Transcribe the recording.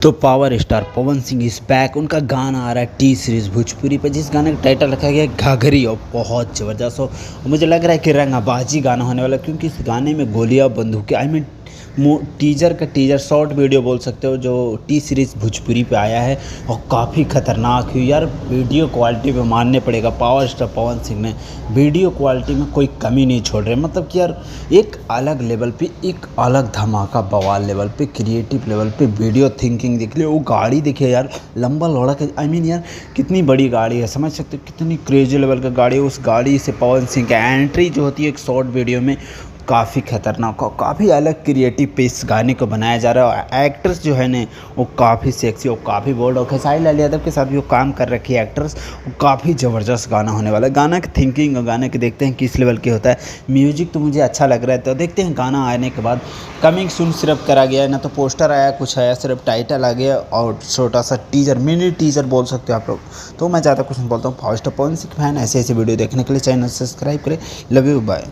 तो power star Pawan Singh इस back. उनका गाना आ रहा है टी सीरीज भोजपुरी पे, जिस गाने का टाइटल रखा गया है घाघरी, और बहुत ज़बरदस्त हो। मुझे लग रहा है कि रंगाबाजी गाना होने वाला है, क्योंकि इस गाने में गोलियां बंदूकें टीजर का टीजर शॉर्ट वीडियो बोल सकते हो, जो टी सीरीज भोजपुरी पे आया है और काफ़ी ख़तरनाक हुई यार। वीडियो क्वालिटी पे मानने पड़ेगा, पावर स्टार पवन सिंह ने वीडियो क्वालिटी में कोई कमी नहीं छोड़ रहे। मतलब कि यार एक अलग लेवल पे, एक अलग धमाका बवाल लेवल पे, क्रिएटिव लेवल पे वीडियो थिंकिंग देख लियो। वो गाड़ी देखिए यार, लंबा लौड़ा के यार कितनी बड़ी गाड़ी है, समझ सकते हो कितनी क्रेजी लेवल का गाड़ी है। उस गाड़ी से पवन सिंह की एंट्री जो होती है एक शॉर्ट वीडियो में, काफ़ी खतरनाक और काफ़ी अलग क्रिएटिव पे इस गाने को बनाया जा रहा है। और एक्ट्रेस जो है ने वो काफ़ी सेक्सी और काफ़ी बोल्ड, और खेसारी लाल यादव के साथ भी वो काम कर रखी है एक्ट्रेस। वो काफ़ी ज़बरदस्त गाना होने वाला है। गाना की थिंकिंग और गाने के देखते हैं किस लेवल के होता है। म्यूजिक तो मुझे अच्छा लग रहा है, तो देखते हैं गाना आने के बाद। कमिंग सून सिर्फ करा गया है, ना तो पोस्टर आया कुछ आया, सिर्फ टाइटल आ गया और छोटा सा टीजर, मिनी टीजर बोल सकते हो आप लोग। तो मैं ज़्यादा कुछ नहीं बोलता हूँ। Power star Pawan Singh fan ऐसे ऐसे वीडियो देखने के लिए चैनल सब्सक्राइब करें। Love you, bye.